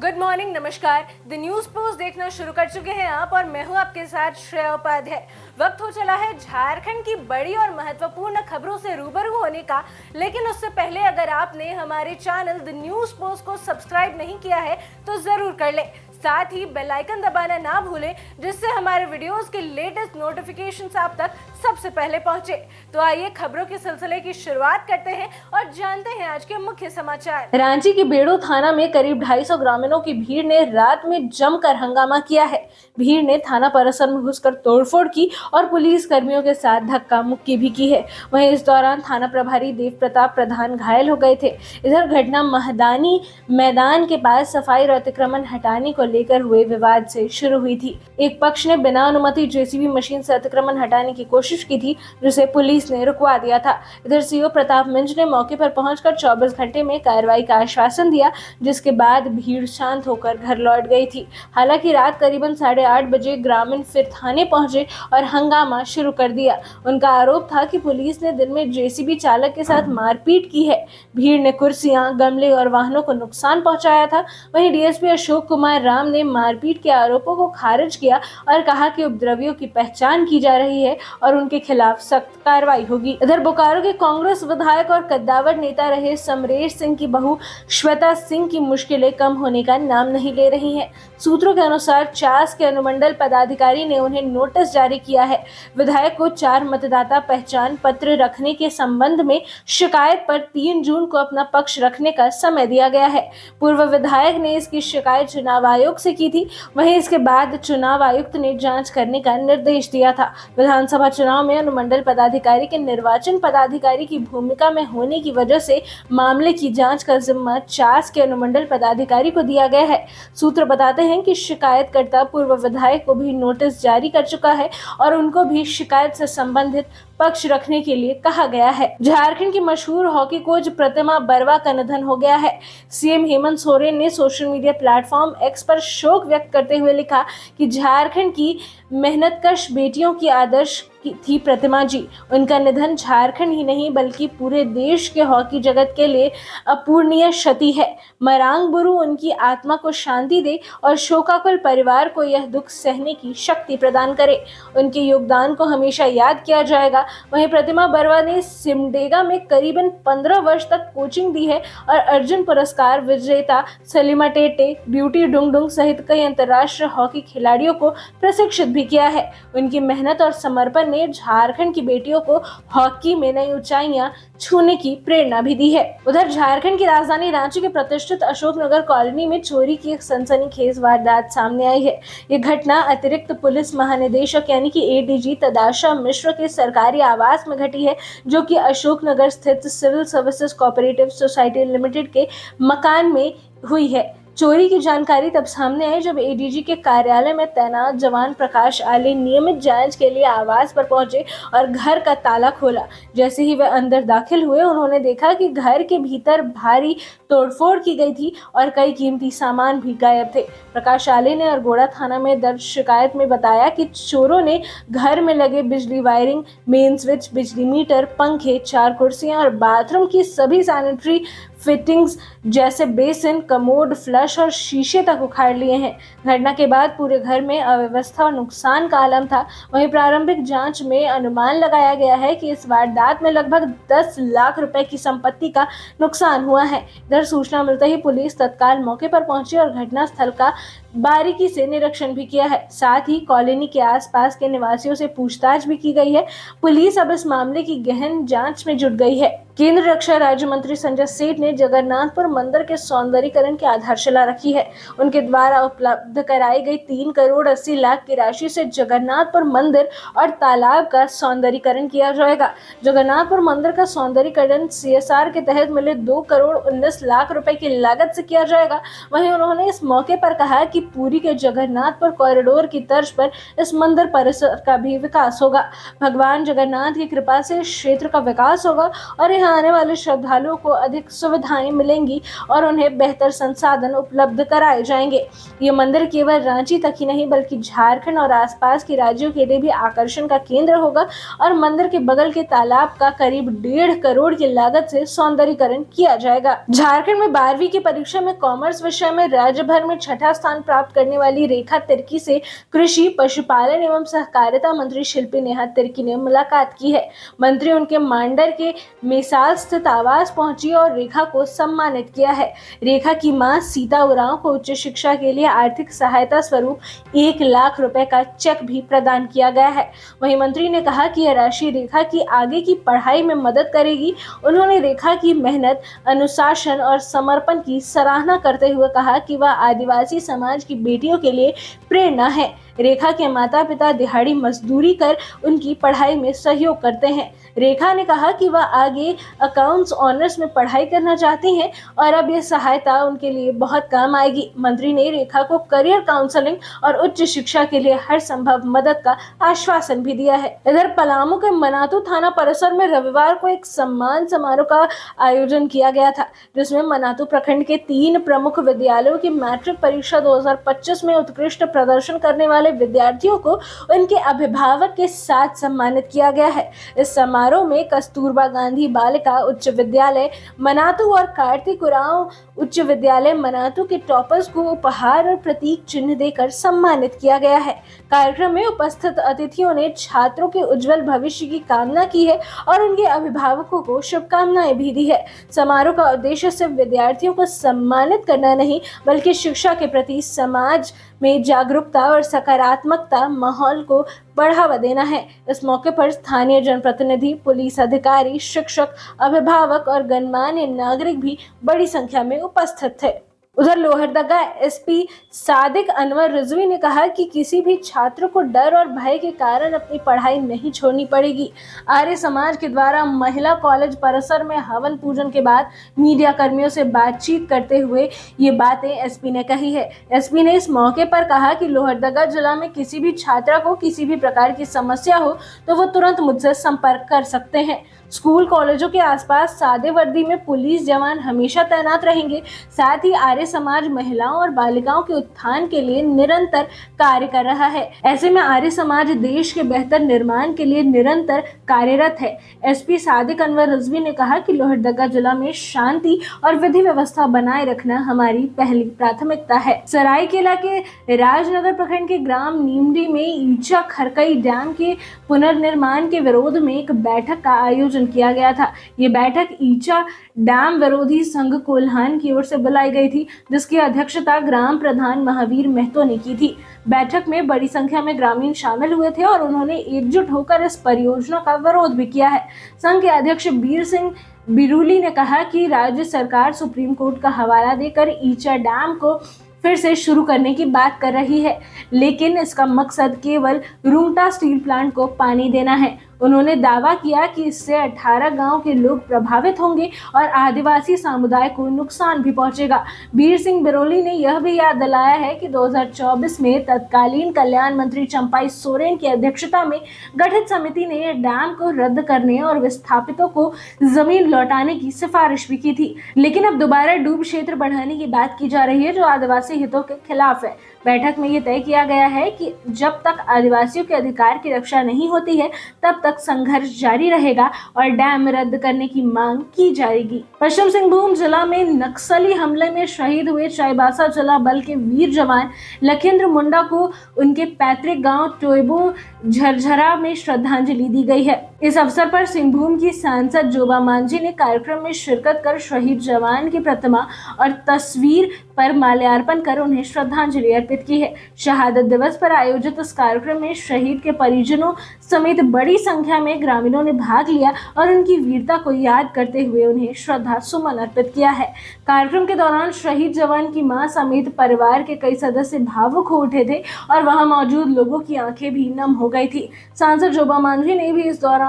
Good morning, नमस्कार। The news post देखना शुरू कर चुके हैं आप और मैं हूं आपके साथ श्रेया उपाध्याय। वक्त हो चला है झारखंड की बड़ी और महत्वपूर्ण खबरों से रूबरू होने का, लेकिन उससे पहले अगर आपने हमारे चैनल द न्यूज पोस्ट को सब्सक्राइब नहीं किया है तो जरूर कर ले। साथ ही बेल आइकन दबाना ना भूलें, जिससे हमारे वीडियोस के लेटेस्ट नोटिफिकेशंस आप तक सबसे पहले पहुंचे। तो आइए खबरों के सिलसिले की शुरुआत करते हैं और जानते हैं आज के मुख्य समाचार। रांची के बेड़ो थाना में करीब 250 ग्रामीणों की भीड़ ने रात में जमकर हंगामा किया है। भीड़ ने थाना परिसर में घुसकर तोड़फोड़ की और पुलिस कर्मियों के साथ धक्का मुक्की भी की है। वहीं इस दौरान थाना प्रभारी देव प्रताप प्रधान घायल हो गए थे। इधर घटना महदानी मैदान के पास सफाई और अतिक्रमण हटाने को लेकर हुए विवाद से शुरू हुई थी। एक पक्ष ने बिना अनुमति जेसीबी मशीन से अतिक्रमण हटाने की कोशिश की थी, जिसे पुलिस ने रुकवा दिया था। इधर सीओ प्रताप मिंज ने मौके पर पहुंचकर 24 घंटे में कार्रवाई का आश्वासन दिया, जिसके बाद भीड़ शांत होकर घर लौट गई थी। हालांकि रात करीबन 8:30 बजे ग्रामीण फिर थाने पहुंचे और हंगामा शुरू कर दिया। उनका आरोप था कि पुलिस ने दिन में जेसीबी चालक के साथ मारपीट की है। भीड़ ने कुर्सियां, गमले और वाहनों को नुकसान पहुंचाया था। वहीं डीएसपी अशोक कुमार राम ने मारपीट के आरोपों को खारिज किया और कहा कि उपद्रवियों की पहचान की जा रही है और उनके खिलाफ सख्त कार्रवाई होगी। इधर बोकारो के कांग्रेस विधायक और कद्दावर नेता रहे समरेश सिंह की बहू श्वेता सिंह की मुश्किलें कम होने का नाम नहीं ले रही हैं। सूत्रों के अनुसार चास के अनुमंडल पदाधिकारी ने उन्हें नोटिस जारी किया है। विधायक को 4 मतदाता पहचान पत्र रखने के संबंध में शिकायत पर 3 जून को अपना पक्ष रखने का समय दिया गया है। पूर्व विधायक ने इसकी शिकायत चुनाव आयोग से की थी। वहीं इसके बाद चुनाव आयुक्त ने जांच करने का निर्देश दिया था। विधानसभा चुनाव में अनुमंडल पदाधिकारी के निर्वाचन पदाधिकारी की भूमिका में होने की वजह से मामले की जांच का जिम्मा चास के अनुमंडल पदाधिकारी को दिया गया है। सूत्र बताते हैं कि शिकायतकर्ता पूर्व विधायक को भी नोटिस जारी कर चुका है और उनको भी शिकायत से संबंधित पक्ष रखने के लिए कहा गया है। झारखंड की मशहूर हॉकी कोच प्रतिमा बर्वा का निधन हो गया है। सीएम हेमंत सोरेन ने सोशल मीडिया प्लेटफॉर्म एक्स पर शोक व्यक्त करते हुए लिखा कि झारखंड की मेहनतकश बेटियों की आदर्श थी प्रतिमा जी। उनका निधन झारखंड ही नहीं बल्कि पूरे देश के हॉकी जगत के लिए अपूरणीय क्षति है। मरांग बुरु उनकी आत्मा को शांति दे और शोकाकुल परिवार को यह दुख सहने की शक्ति प्रदान करे। उनके योगदान को हमेशा याद किया जाएगा। वहीं प्रतिमा बर्वा ने सिमडेगा में करीबन 15 वर्ष तक कोचिंग दी है और अर्जुन पुरस्कार विजेता सलीमा टेटे, ब्यूटी डुंगडुंग सहित कई अंतर्राष्ट्रीय हॉकी खिलाड़ियों को प्रशिक्षित भी किया है। उनकी मेहनत और समर्पण ने झारखंड की बेटियों को हॉकी में नई ऊंचाइयां छूने की प्रेरणा भी दी है। उधर झारखंड की राजधानी रांची के प्रतिष्ठित अशोकनगर कॉलोनी में चोरी की एक सनसनीखेज वारदात सामने आई है। ये घटना अतिरिक्त पुलिस महानिदेशक यानी कि एडीजी तदाशा मिश्र के सरकारी आवास में घटी है, जो कि अशोकनगर स्थित civil services cooperative society limited के मकान में हुई है। चोरी की जानकारी तब सामने आई जब एडीजी के कार्यालय में तैनात जवान प्रकाश आले नियमित जांच के लिए आवास पर पहुंचे और घर का ताला खोला। जैसे ही वे अंदर दाखिल हुए, उन्होंने देखा कि घर के भीतर भारी तोड़फोड़ की गई थी और कई कीमती सामान भी गायब थे। प्रकाश आले ने अरगोड़ा थाना में दर्ज शिकायत में बताया कि चोरों ने घर में लगे बिजली वायरिंग, मेन स्विच, बिजली मीटर, पंखे, 4 कुर्सियां और बाथरूम की सभी सैनिटरी फिटिंग्स जैसे बेसिन, कमोड, फ्लश और शीशे तक उखाड़ लिए हैं। घटना के बाद पूरे घर में अव्यवस्था और नुकसान का आलम था। वहीं प्रारंभिक जांच में अनुमान लगाया गया है कि इस वारदात में लगभग 10 लाख रुपए की संपत्ति का नुकसान हुआ है। इधर सूचना मिलते ही पुलिस तत्काल मौके पर पहुंची और घटनास्थल का बारीकी से निरीक्षण भी किया है। साथ ही कॉलोनी के आसपास के निवासियों से पूछताछ भी की गई है। पुलिस अब इस मामले की गहन जांच में जुट गई है। केंद्रीय रक्षा राज्य मंत्री संजय सेठ ने जगन्नाथपुर मंदिर के सौंदर्यीकरण की आधारशिला रखी है। उनके द्वारा उपलब्ध कराई गई 3 करोड़ 80 लाख की राशि से जगन्नाथपुर मंदिर और तालाब का सौंदर्यीकरण किया जाएगा। जगन्नाथपुर मंदिर का सौंदर्यीकरण सीएसआर के तहत मिले 2 करोड़ 19 लाख रुपए की लागत से किया जाएगा। वहीं उन्होंने इस मौके पर कहा कि पुरी के जगन्नाथपुर कॉरिडोर की तर्ज पर इस मंदिर परिसर का भी विकास होगा। भगवान जगन्नाथ की कृपा से इस क्षेत्र का विकास होगा और आने वाले श्रद्धालुओं को अधिक सुविधाएं मिलेंगी और उन्हें बेहतर संसाधन उपलब्ध कराए जाएंगे। ये मंदिर केवल रांची तक ही नहीं बल्कि झारखंड और आसपास के राज्यों के लिए भी आकर्षण का केंद्र होगा और मंदिर के बगल के तालाब का करीब 1.5 करोड़ की लागत से सौंदर्यीकरण किया जाएगा। झारखंड में 12वीं की परीक्षा में कॉमर्स विषय में राज्य भर में छठा स्थान प्राप्त करने वाली रेखा तिर्की से कृषि, पशुपालन एवं सहकारिता मंत्री शिल्पी नेहा तिर्की ने मुलाकात की है। मंत्री उनके मांडर के मेसाल स्थित आवास पहुंची और रेखा को सम्मानित किया है। रेखा की मां सीता उरांव को उच्च शिक्षा के लिए आर्थिक सहायता स्वरूप 1 लाख रुपए का चेक भी प्रदान किया गया है। वहीं मंत्री ने कहा कि यह राशि रेखा की आगे की पढ़ाई में मदद करेगी। उन्होंने रेखा की मेहनत, अनुशासन और समर्पण की सराहना करते हुए कहा कि वह आदिवासी समाज की बेटियों के लिए प्रेरणा है। रेखा के माता पिता दिहाड़ी मजदूरी कर उनकी पढ़ाई में सहयोग करते हैं। रेखा ने कहा कि वह आगे अकाउंट्स ऑनर्स में पढ़ाई करना चाहती हैं और अब यह सहायता उनके लिए बहुत काम आएगी। मंत्री ने रेखा को करियर काउंसलिंग और उच्च शिक्षा के लिए हर संभव मदद का आश्वासन भी दिया है। इधर पलामू के मनातू थाना परिसर में रविवार को एक सम्मान समारोह का आयोजन किया गया था, जिसमें मनातू प्रखंड के 3 प्रमुख विद्यालयों की मैट्रिक परीक्षा 2025 में उत्कृष्ट प्रदर्शन करने वाले विद्यार्थियों को उनके अभिभावक के साथ सम्मानित किया गया है। इस समारोह में कस्तूरबा गांधी बालिका उच्च विद्यालय मनातू और कार्तिक उरांव उच्च विद्यालय मनातू के टॉपर्स को उपहार और प्रतीक चिन्ह देकर सम्मानित किया गया है। कार्यक्रम में उपस्थित अतिथियों ने छात्रों के उज्जवल भविष्य की कामना की है और उनके अभिभावकों को शुभकामनाएं भी दी है। समारोह का उद्देश्य सिर्फ विद्यार्थियों को सम्मानित करना नहीं बल्कि शिक्षा के प्रति समाज में जागरूकता और सकारात्मकता माहौल को बढ़ावा देना है। इस मौके पर स्थानीय जनप्रतिनिधि, पुलिस अधिकारी, शिक्षक, अभिभावक और गणमान्य नागरिक भी बड़ी संख्या में उपस्थित थे। उधर लोहरदगा एसपी सादिक अनवर रिजवी ने कहा कि किसी भी छात्र को डर और भय के कारण अपनी पढ़ाई नहीं छोड़नी पड़ेगी। आर्य समाज के द्वारा महिला कॉलेज परिसर में हवन पूजन के बाद मीडिया कर्मियों से बातचीत करते हुए ये बातें एसपी ने कही है। एसपी ने इस मौके पर कहा कि लोहरदगा जिला में किसी भी छात्रा को किसी भी प्रकार की समस्या हो तो वो तुरंत मुझसे संपर्क कर सकते हैं। स्कूल कॉलेजों के आसपास सादे वर्दी में पुलिस जवान हमेशा तैनात रहेंगे। साथ ही आर्य समाज महिलाओं और बालिकाओं के उत्थान के लिए निरंतर कार्य कर रहा है। ऐसे में आर्य समाज देश के बेहतर निर्माण के लिए निरंतर कार्यरत है। एसपी सादिक अनवर रिजवी ने कहा कि लोहरदगा जिला में शांति और विधि व्यवस्था बनाए रखना हमारी पहली प्राथमिकता है। सरायकेला के राजनगर प्रखंड के ग्राम नीमडी में ईचा खरकई डैम के पुनर्निर्माण के विरोध में एक बैठक का आयोजन किया गया था। ये बैठक ईचा डैम विरोधी संघ कोल्हान की ओर से बुलाई गई थी, जिसकी अध्यक्षता ग्राम प्रधान महावीर महतो ने की थी। बैठक में बड़ी संख्या में ग्रामीण शामिल हुए थे और उन्होंने एकजुट होकर इस परियोजना का विरोध भी किया है। संघ के अध्यक्ष बीर सिंह बिरूली ने कहा कि राज्य सरकार सुप्रीम कोर्ट का हवाला देकर ईचा डैम को फिर से शुरू करने की बात कर रही है, लेकिन इसका मकसद केवल रूंगटा स्टील प्लांट को पानी देना है। उन्होंने दावा किया कि इससे 18 गांव के लोग प्रभावित होंगे और आदिवासी समुदाय को नुकसान भी पहुंचेगा। बीर सिंह बिरोली ने यह भी याद दिलाया है कि 2024 में तत्कालीन कल्याण मंत्री चंपाई सोरेन की अध्यक्षता में गठित समिति ने डैम को रद्द करने और विस्थापितों को जमीन लौटाने की सिफारिश भी की थी, लेकिन अब दोबारा डूब क्षेत्र बढ़ाने की बात की जा रही है जो आदिवासी हितों के खिलाफ है। बैठक में ये तय किया गया है कि जब तक आदिवासियों के अधिकार की रक्षा नहीं होती है तब तक संघर्ष जारी रहेगा और डैम रद्द करने की मांग की जाएगी। पश्चिम सिंहभूम जिला में नक्सली हमले में शहीद हुए चाईबासा जिला बल के वीर जवान लखिंद्र मुंडा को उनके पैतृक गांव टोयबो झरझरा में श्रद्धांजलि दी गई है। इस अवसर पर सिंहभूम की सांसद जोबा मांझी ने कार्यक्रम में शिरकत कर शहीद जवान की प्रतिमा और तस्वीर पर माल्यार्पण कर उन्हें श्रद्धांजलि अर्पित की है। शहादत दिवस पर आयोजित इस कार्यक्रम में शहीद के परिजनों समेत बड़ी संख्या में ग्रामीणों ने भाग लिया और उनकी वीरता को याद करते हुए उन्हें श्रद्धा सुमन अर्पित किया है। कार्यक्रम के दौरान शहीद जवान की मां समेत परिवार के कई सदस्य भावुक हो उठे थे और वहां मौजूद लोगों की आंखें भी नम हो गई थी। सांसद जोबा मांझी ने भी इस दौरान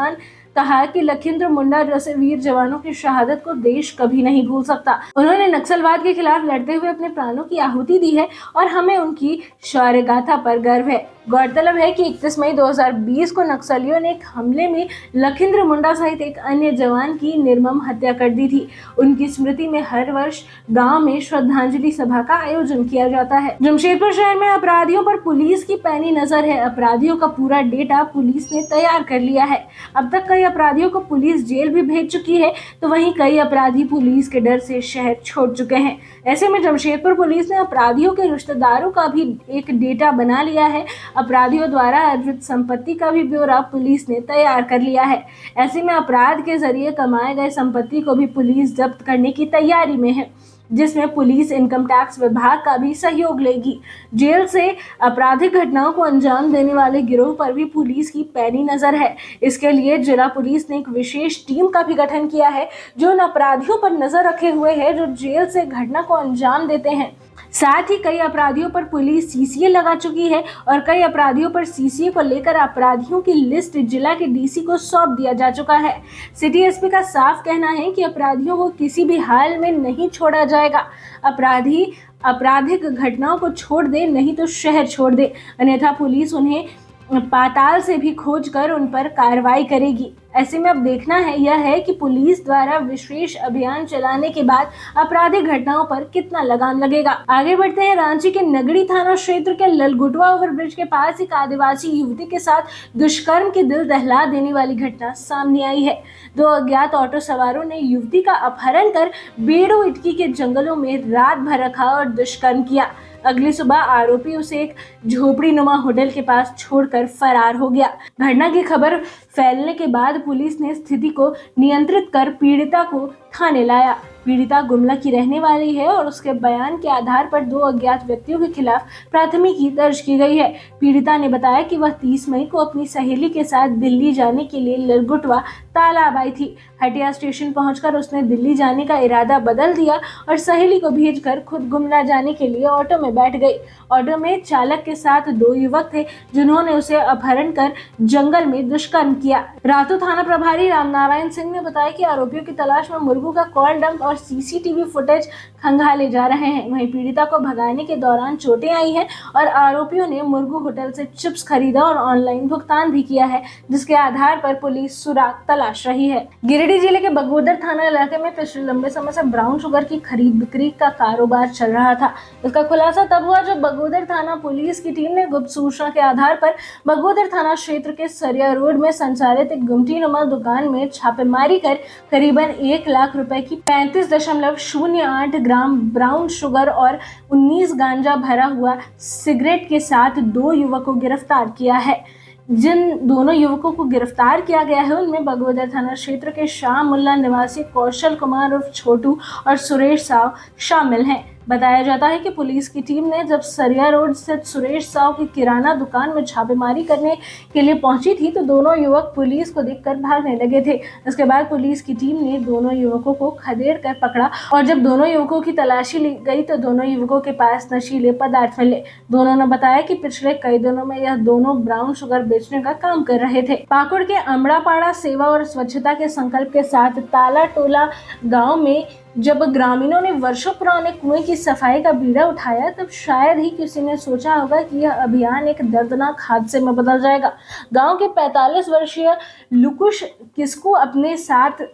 कहा कि लखिंद्र मुंडा जैसे वीर जवानों की शहादत को देश कभी नहीं भूल सकता। उन्होंने नक्सलवाद के खिलाफ लड़ते हुए अपने प्राणों की आहुति दी है और हमें उनकी शौर्य गाथा पर गर्व है। गौरतलब है कि 31 मई 2020 को नक्सलियों ने एक हमले में लखिंद्र मुंडा सहित एक अन्य जवान की निर्मम हत्या कर दी थी। उनकी स्मृति में हर वर्ष गांव में श्रद्धांजलि सभा का आयोजन किया जाता है। जमशेदपुर शहर में अपराधियों पर पुलिस की पैनी नजर है। अपराधियों का पूरा डेटा पुलिस ने तैयार कर लिया है। अब तक कई अपराधियों को पुलिस जेल भी भेज चुकी है, तो वहीं कई अपराधी पुलिस के डर से शहर छोड़ चुके हैं। ऐसे में जमशेदपुर पुलिस ने अपराधियों के रिश्तेदारों का भी एक डेटा बना लिया है। अपराधियों द्वारा अर्जित संपत्ति का भी ब्यौरा पुलिस ने तैयार कर लिया है। ऐसे में अपराध के जरिए कमाए गए संपत्ति को भी पुलिस जब्त करने की तैयारी में है, जिसमें पुलिस इनकम टैक्स विभाग का भी सहयोग लेगी। जेल से आपराधिक घटनाओं को अंजाम देने वाले गिरोह पर भी पुलिस की पैनी नजर है। इसके लिए जिला पुलिस ने एक विशेष टीम का भी गठन किया है, जो उन अपराधियों पर नजर रखे हुए है जो जेल से घटना को अंजाम देते हैं। साथ ही कई अपराधियों पर पुलिस सीसीए लगा चुकी है और कई अपराधियों पर सीसीए को लेकर अपराधियों की लिस्ट जिला के डीसी को सौंप दिया जा चुका है। सिटी एसपी का साफ कहना है कि अपराधियों को किसी भी हाल में नहीं छोड़ा जाएगा। अपराधी आपराधिक घटनाओं को छोड़ दे, नहीं तो शहर छोड़ दे, अन्यथा पुलिस उन्हें पाताल से भी खोज कर उन पर कार्रवाई करेगी। ऐसे में अब देखना है यह है कि पुलिस द्वारा विशेष अभियान चलाने के बाद आपराधिक घटनाओं पर कितना लगाम लगेगा। आगे बढ़ते हैं। रांची के नगड़ी थाना क्षेत्र के ललगुटवा ओवरब्रिज के पास एक आदिवासी युवती के साथ दुष्कर्म की दिल दहला देने वाली घटना सामने आई है। दो अज्ञात ऑटो सवारों ने युवती का अपहरण कर बेड़ो इटकी के जंगलों में रात भर रखा और दुष्कर्म किया। अगली सुबह आरोपी उसे एक झोपड़ी नुमा होटल के पास छोड़कर फरार हो गया। घटना की खबर फैलने के बाद पुलिस ने स्थिति को नियंत्रित कर पीड़िता को थाने लाया। पीड़िता गुमला की रहने वाली है और उसके बयान के आधार पर दो अज्ञात व्यक्तियों के खिलाफ प्राथमिकी दर्ज की गई है। पीड़िता ने बताया कि वह 30 मई को अपनी सहेली के साथ दिल्ली जाने के लिए ललगुटवा तालाब आई थी। हटिया स्टेशन पहुंचकर उसने दिल्ली जाने का इरादा बदल दिया और सहेली को भेजकर खुद गुमला जाने के लिए ऑटो में बैठ गई। ऑटो में चालक के साथ दो युवक थे, जिन्होंने उसे अपहरण कर जंगल में दुष्कर्म किया। रातू थाना प्रभारी रामनारायण सिंह ने बताया कि आरोपियों की तलाश में मुर्गों का कॉल डंप और सीसीटीवी फुटेज खंगाले जा रहे हैं। वहीं पीड़िता को भगाने के दौरान चोटें आई हैं और आरोपियों ने मुर्गू होटल से चिप्स खरीदा और ऑनलाइन भुगतान भी किया है, जिसके आधार पर पुलिस सुराग तलाश रही है। गिरिडीह जिले के बगोदर थाना इलाके में पिछले लंबे समय से ब्राउन शुगर की खरीद बिक्री का कारोबार चल रहा था। इसका खुलासा तब हुआ जब बगोदर थाना पुलिस की टीम ने गुप्त सूचना के आधार पर बगोदर थाना क्षेत्र के सरिया रोड में संचालित एक गुमटी नुमा दुकान में छापेमारी कर करीबन 1 लाख रुपए की 35.08 ग्राम ब्राउन शुगर और 19 गांजा भरा हुआ सिगरेट के साथ दो युवकों को गिरफ्तार किया है। जिन दोनों युवकों को गिरफ्तार किया गया है उनमें बगोदर थाना क्षेत्र के शाह मुल्ला निवासी कौशल कुमार उर्फ छोटू और सुरेश साव शामिल हैं। बताया जाता है कि पुलिस की टीम ने जब सरिया रोड स्थित सुरेश साव की किराना दुकान में छापेमारी करने के लिए पहुंची थी तो दोनों युवक पुलिस को देखकर भागने लगे थे। इसके बाद पुलिस की टीम ने दोनों युवकों को खदेड़ कर पकड़ा और जब दोनों युवकों की तलाशी ली गई तो दोनों युवकों के पास नशीले पदार्थ मिले। दोनों ने बताया कि पिछले कई दिनों में यह दोनों ब्राउन शुगर बेचने का काम कर रहे थे। पाकुड़ के अमड़ापाड़ा सेवा और स्वच्छता के संकल्प के साथ ताला टोला गाँव में जब ग्रामीणों ने वर्षों पुराने कुएं की सफाई का बीड़ा उठाया तब शायद ही किसी ने सोचा होगा कि यह अभियान एक दर्दनाक हादसे में बदल जाएगा। गांव के 45 वर्षीय लुकुश किस्कू अपने साथ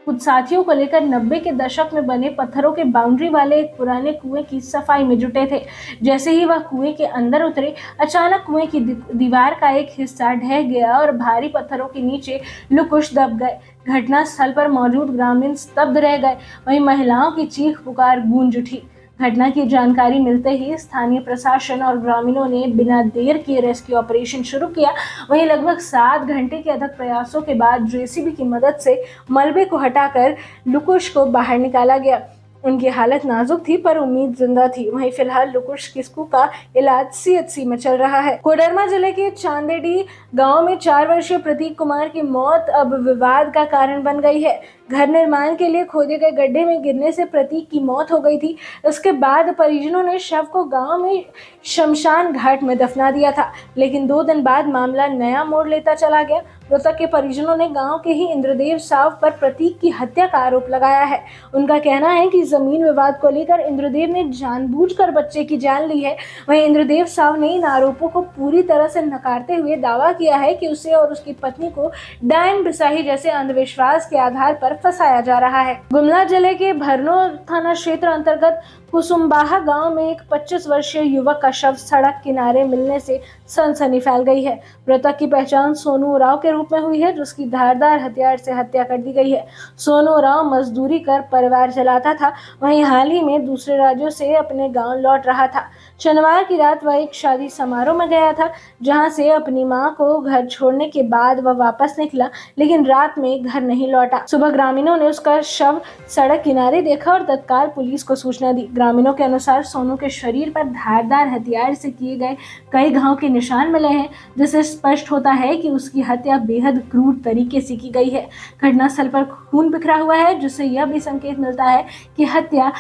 कुछ साथियों को लेकर 90 के दशक में बने पत्थरों के बाउंड्री वाले एक पुराने कुएं की सफाई में जुटे थे। जैसे ही वह कुएं के अंदर उतरे, अचानक कुएं की दीवार का एक हिस्सा ढह गया और भारी पत्थरों के नीचे लुकुश दब गए। घटना स्थल पर मौजूद ग्रामीण स्तब्ध रह गए। वहीं महिलाओं की चीख पुकार गूंज उठी। घटना की जानकारी मिलते ही स्थानीय प्रशासन और ग्रामीणों ने बिना देर किए रेस्क्यू ऑपरेशन शुरू किया। वहीं लगभग 7 घंटे के अथक प्रयासों के बाद जेसीबी की मदद से मलबे को हटाकर लुकुश को बाहर निकाला गया। उनकी हालत नाजुक थी पर उम्मीद जिंदा थी। वहीं फिलहाल लुकुश किस्कू का इलाज सीएचसी में चल रहा है। कोडरमा जिले के चांदेडी गांव में 4 वर्षीय प्रतीक कुमार की मौत अब विवाद का कारण बन गई है। घर निर्माण के लिए खोदे गए गड्ढे में गिरने से प्रतीक की मौत हो गई थी। इसके बाद परिजनों ने शव को गांव में शमशान घाट में दफना दिया था, लेकिन 2 दिन बाद मामला नया मोड़ लेता चला गया। मृतक के परिजनों ने गांव के ही इंद्रदेव साव पर प्रतीक की हत्या का आरोप लगाया है। उनका कहना है कि जमीन विवाद को लेकर इंद्रदेव ने जानबूझकर बच्चे की जान ली है। वहीं इंद्रदेव साव ने इन आरोपों को पूरी तरह से नकारते हुए दावा किया है कि उसे और उसकी पत्नी को डायन बिसाही जैसे अंधविश्वास के आधार पर फंसाया जा रहा है। गुमला जिले के भरनो थाना क्षेत्र अंतर्गत कुसुम्बाहा गांव में एक 25 वर्षीय युवक का शव सड़क किनारे मिलने से सनसनी फैल गई है। मृतक की पहचान सोनू उरांव के रूप में हुई है, जिसकी धारदार हथियार से हत्या कर दी गई है। सोनू उरांव मजदूरी कर परिवार चलाता था। वहीं हाल ही में दूसरे राज्यों से अपने गांव लौट रहा था। शनिवार की रात वह एक शादी समारोह में गया था, जहां से अपनी मां को घर छोड़ने के बाद वह वापस निकला, लेकिन रात में घर नहीं लौटा। सुबह ग्रामीणों ने उसका शव सड़क किनारे देखा और तत्काल पुलिस को सूचना दी। ग्रामीणों के अनुसार सोनू के शरीर पर धारदार हथियार से किए गए कई घाव के निशान मिले हैं, जिससे स्पष्ट होता है कि उसकी हत्या बेहद क्रूर तरीके से की गई है। घटनास्थल पर खून बिखरा हुआ है, जिससे यह भी संकेत मिलता है कि हत्या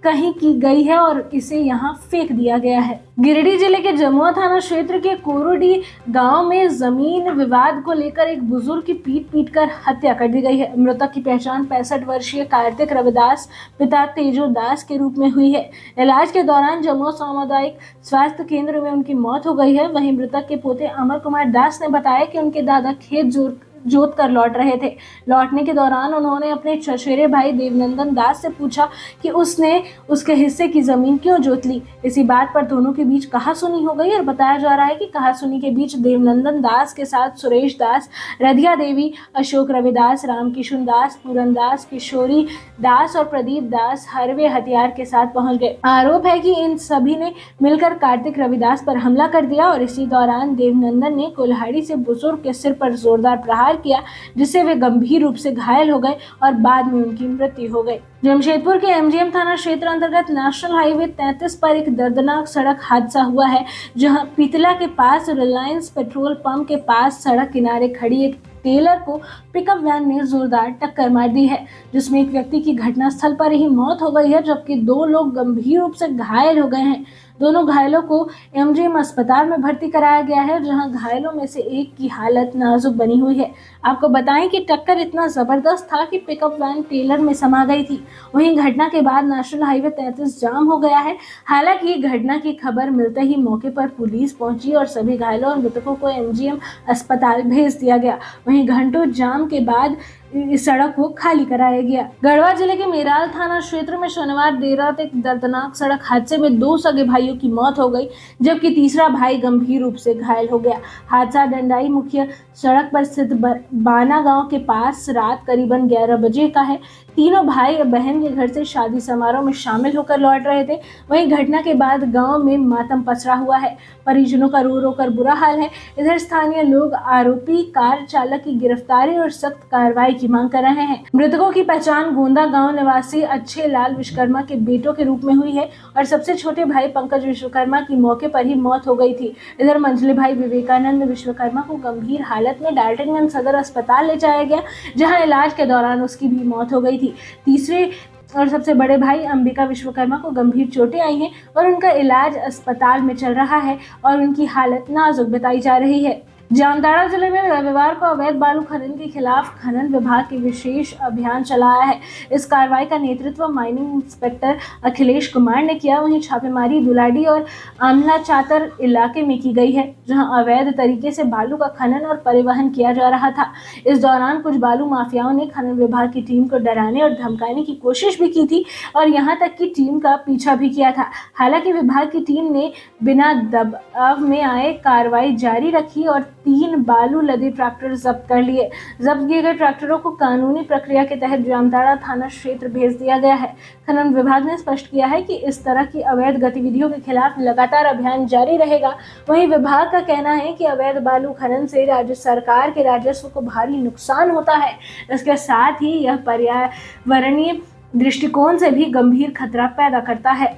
कहीं की गई है और इसे यहाँ फेंक दिया गया है। गिरिडीह जिले के जमुआ थाना क्षेत्र के कोरोडी गांव में जमीन विवाद को लेकर एक बुजुर्ग की पीट कर हत्या कर दी गई है। मृतक की पहचान 65 वर्षीय कार्तिक रविदास पिता तेजो दास के रूप में हुई है। इलाज के दौरान जमुआ सामुदायिक स्वास्थ्य केंद्र में उनकी मौत हो गई है। वहीं मृतक के पोते अमर कुमार दास ने बताया कि उनके दादा खेत जोत कर लौट रहे थे। लौटने के दौरान उन्होंने अपने चचेरे भाई देवनंदन दास से पूछा कि उसने उसके हिस्से की जमीन क्यों जोत ली। इसी बात पर दोनों के बीच कहासुनी हो गई और बताया जा रहा है कि कहासुनी के बीच देवनंदन दास के साथ सुरेश दास, रधिया देवी, अशोक रविदास, रामकिशुन दास, पूरन दास, किशोरी दास और प्रदीप दास हरवे हथियार के साथ पहुंच गए। आरोप है कि इन सभी ने मिलकर कार्तिक रविदास पर हमला कर दिया और इसी दौरान देवनंदन ने कुल्हाड़ी से बुजुर्ग के सिर पर जोरदार प्रहार किया, जिससे वे गंभीर रूप से घायल हो गए और बाद में उनकी मृत्यु हो गई। जमशेदपुर के एमजीएम थाना क्षेत्र अंतर्गत नेशनल हाईवे 33 पर एक दर्दनाक सड़क हादसा हुआ है, जहां पीतला के पास रिलायंस पेट्रोल पंप के पास सड़क किनारे खड़ी एक टेलर को पिकअप वैन ने जोरदार टक्कर मार दी है, जिसमें एक व्यक्ति की घटनास्थल पर ही मौत हो गई है, जबकि 2 लोग गंभीर रूप से घायल हो गए हैं। दोनों घायलों को एमजीएम अस्पताल में भर्ती कराया गया है, जहां घायलों में से एक की हालत नाजुक बनी हुई है। आपको बताएं कि टक्कर इतना जबरदस्त था कि पिकअप वैन टेलर में समा गई थी। वहीं घटना के बाद नेशनल हाईवे 33 जाम हो गया है। हालांकि घटना की खबर मिलते ही मौके पर पुलिस पहुंची और सभी घायलों और मृतकों को एमजीएम अस्पताल भेज दिया गया। वहीं घंटों जाम के बाद इस सड़क को खाली कराया गया। गढ़वा जिले के मेराल थाना क्षेत्र में शनिवार देर रात एक दर्दनाक सड़क हादसे में 2 सगे भाइयों की मौत हो गई, जबकि तीसरा भाई गंभीर रूप से घायल हो गया। हादसा डंडाई मुख्य सड़क पर स्थित बाना गांव के पास रात करीबन 11 बजे का है। तीनों भाई और बहन के घर से शादी समारोह में शामिल होकर लौट रहे थे। वहीं घटना के बाद गांव में मातम पसरा हुआ है। परिजनों का रो रो कर बुरा हाल है। इधर स्थानीय लोग आरोपी कार चालक की गिरफ्तारी और सख्त कार्रवाई की मांग कर रहे हैं। मृतकों की पहचान गोंदा गांव निवासी अच्छे लाल विश्वकर्मा के बेटों के रूप में हुई है और सबसे छोटे भाई पंकज विश्वकर्मा की मौके पर ही मौत हो गई थी। इधर मंझले भाई विवेकानंद विश्वकर्मा को गंभीर हालत में डाल्टनगंज सदर अस्पताल ले जाया गया, जहां इलाज के दौरान उसकी भी मौत हो गई थी। तीसरे और सबसे बड़े भाई अंबिका विश्वकर्मा को गंभीर चोटें आई हैं और उनका इलाज अस्पताल में चल रहा है और उनकी हालत नाजुक बताई जा रही है। जामताड़ा जिले में रविवार को अवैध बालू खनन के खिलाफ खनन विभाग की विशेष अभियान चलाया है। इस कार्रवाई का नेतृत्व माइनिंग इंस्पेक्टर अखिलेश कुमार ने किया। वहीं छापेमारी दुलाडी और आमला चातर इलाके में की गई है, जहां अवैध तरीके से बालू का खनन और परिवहन किया जा रहा था। इस दौरान कुछ बालू माफियाओं ने खनन विभाग की टीम को डराने और धमकाने की कोशिश भी की थी और यहाँ तक कि टीम का पीछा भी किया था। हालांकि विभाग की टीम ने बिना दबाव में आए कार्रवाई जारी रखी और 3 बालू लदे ट्रैक्टर जब्त कर लिए। जब्त किए गए ट्रैक्टरों को कानूनी प्रक्रिया के तहत जामताड़ा थाना क्षेत्र भेज दिया गया है। खनन विभाग ने स्पष्ट किया है कि इस तरह की अवैध गतिविधियों के खिलाफ लगातार अभियान जारी रहेगा। वहीं विभाग का कहना है कि अवैध बालू खनन से राज्य सरकार के राजस्व को भारी नुकसान होता है। इसके साथ ही यह पर्यावरणीय दृष्टिकोण से भी गंभीर खतरा पैदा करता है।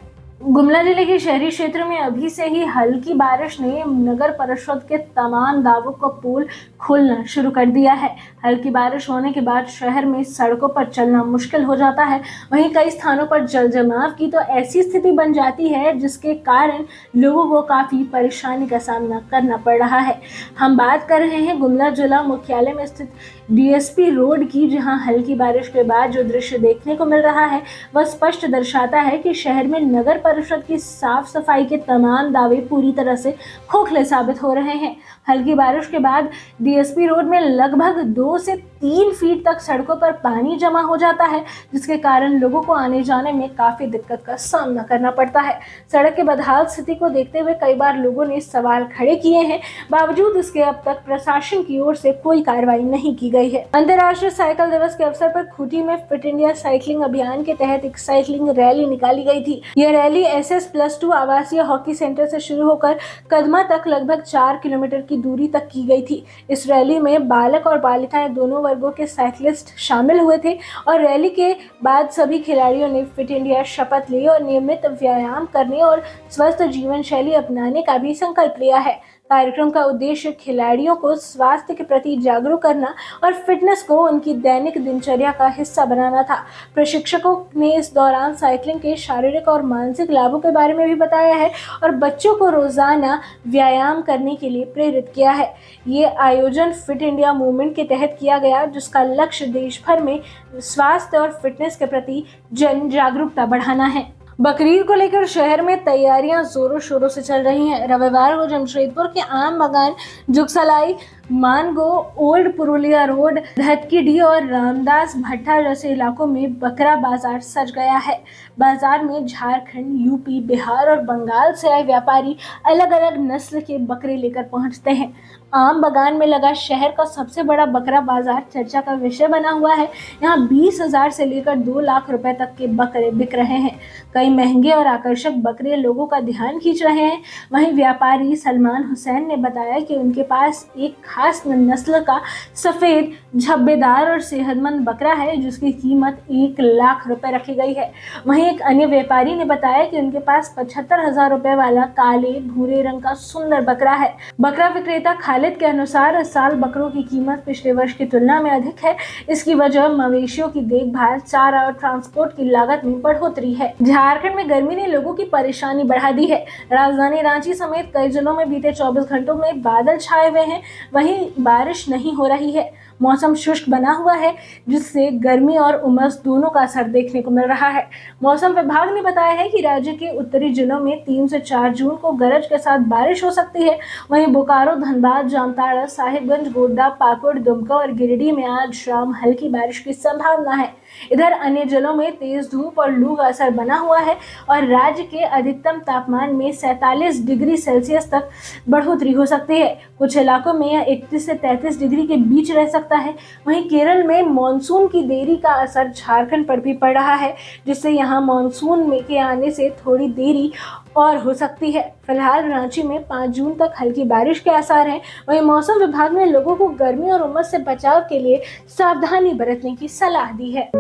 गुमला जिले के शहरी क्षेत्र में अभी से ही हल्की बारिश ने नगर परिषद के तमाम दावों का पोल खोलना शुरू कर दिया है। हल्की बारिश होने के बाद शहर में सड़कों पर चलना मुश्किल हो जाता है। वहीं कई स्थानों पर जल जमाव की तो ऐसी स्थिति बन जाती है जिसके कारण लोगों को काफी परेशानी का सामना करना पड़ रहा है। हम बात कर रहे हैं गुमला जिला मुख्यालय में स्थित डीएसपी रोड की, जहां हल्की बारिश के बाद जो दृश्य देखने को मिल रहा है वह स्पष्ट दर्शाता है कि शहर में नगर परिषद की साफ सफाई के तमाम दावे पूरी तरह से खोखले साबित हो रहे हैं। हल्की बारिश के बाद डीएसपी रोड में लगभग 2 से 3 फीट तक सड़कों पर पानी जमा हो जाता है, जिसके कारण लोगों को आने जाने में काफी दिक्कत का सामना करना पड़ता है। सड़क के बदहाल स्थिति को देखते हुए कई बार लोगों ने सवाल खड़े किए हैं, बावजूद इसके अब तक प्रशासन की ओर से कोई कार्रवाई नहीं की गई है। अंतर्राष्ट्रीय साइकिल दिवस के अवसर पर खूंटी में फिट इंडिया साइकिलिंग अभियान के तहत एक साइकिलिंग रैली निकाली गई थी। यह रैली SS+2 आवासीय हॉकी सेंटर से शुरू होकर कदमा तक लगभग 4 किलोमीटर की दूरी तक की गई थी। इस रैली में बालक और बालिकाएं दोनों वर्गों के साइकिलिस्ट शामिल हुए थे और रैली के बाद सभी खिलाड़ियों ने फिट इंडिया शपथ ली और नियमित व्यायाम करने और स्वस्थ जीवन शैली अपनाने का भी संकल्प लिया है। कार्यक्रम का उद्देश्य खिलाड़ियों को स्वास्थ्य के प्रति जागरूक करना और फिटनेस को उनकी दैनिक दिनचर्या का हिस्सा बनाना था। प्रशिक्षकों ने इस दौरान साइकिलिंग के शारीरिक और मानसिक लाभों के बारे में भी बताया है और बच्चों को रोजाना व्यायाम करने के लिए प्रेरित किया है। ये आयोजन फिट इंडिया मूवमेंट के तहत किया गया, जिसका लक्ष्य देश भर में स्वास्थ्य और फिटनेस के प्रति जन जागरूकता बढ़ाना है। बकरीद को लेकर शहर में तैयारियां जोरों शोरों से चल रही हैं। रविवार को जमशेदपुर के आम बगान, जुगसलाई, मानगो, ओल्ड पुरुलिया रोड, धतकीडी और रामदास भट्टा जैसे इलाकों में बकरा बाजार सज गया है। बाजार में झारखंड, यूपी, बिहार और बंगाल से आए व्यापारी अलग अलग नस्ल के बकरे लेकर पहुंचते हैं। आम बगान में लगा शहर का सबसे बड़ा बकरा बाजार चर्चा का विषय बना हुआ है। यहाँ 20,000 से लेकर 2 लाख रुपए तक के बकरे बिक रहे हैं। कई महंगे और आकर्षक बकरे लोगों का ध्यान खींच रहे हैं। वहीं व्यापारी सलमान हुसैन ने बताया कि उनके पास एक खास नस्ल का सफेद, झब्बेदार और सेहतमंद बकरा है, जिसकी कीमत 1 लाख रुपए रखी गई है। वहीं एक अन्य व्यापारी ने बताया कि उनके पास 75,000 रुपए वाला काले भूरे रंग का सुंदर बकरा है। बकरा विक्रेता खालिद के अनुसार इस साल बकरों की कीमत पिछले वर्ष की तुलना में अधिक है। इसकी वजह मवेशियों की देखभाल, चारा और ट्रांसपोर्ट की लागत में बढ़ोतरी है। झारखंड में गर्मी ने लोगों की परेशानी बढ़ा दी है। राजधानी रांची समेत कई जिलों में बीते 24 घंटों में बादल छाए हुए हैं, वहीं बारिश नहीं हो रही है। मौसम शुष्क बना हुआ है, जिससे गर्मी और उमस दोनों का असर देखने को मिल रहा है। मौसम विभाग ने बताया है कि राज्य के उत्तरी जिलों में 3 से 4 जून को गरज के साथ बारिश हो सकती है। वहीं बोकारो, धनबाद, जामताड़ा, साहिबगंज, गोड्डा, पाकुड़, दुमका और गिरिडीह में आज शाम हल्की बारिश की संभावना है। इधर अन्य जिलों में तेज धूप और लू का असर बना हुआ है और राज्य के अधिकतम तापमान में 47 डिग्री सेल्सियस तक बढ़ोतरी हो सकती है। कुछ इलाकों में यह 31 से 33 डिग्री के बीच रह सकता है। वहीं केरल में मानसून की देरी का असर झारखंड पर भी पड़ रहा है, जिससे यहाँ मानसून में के आने से थोड़ी देरी और हो सकती है। फिलहाल रांची में 5 जून तक हल्की बारिश के आसार हैं। वहीं मौसम विभाग ने लोगों को गर्मी और उमस से बचाव के लिए सावधानी बरतने की सलाह दी है।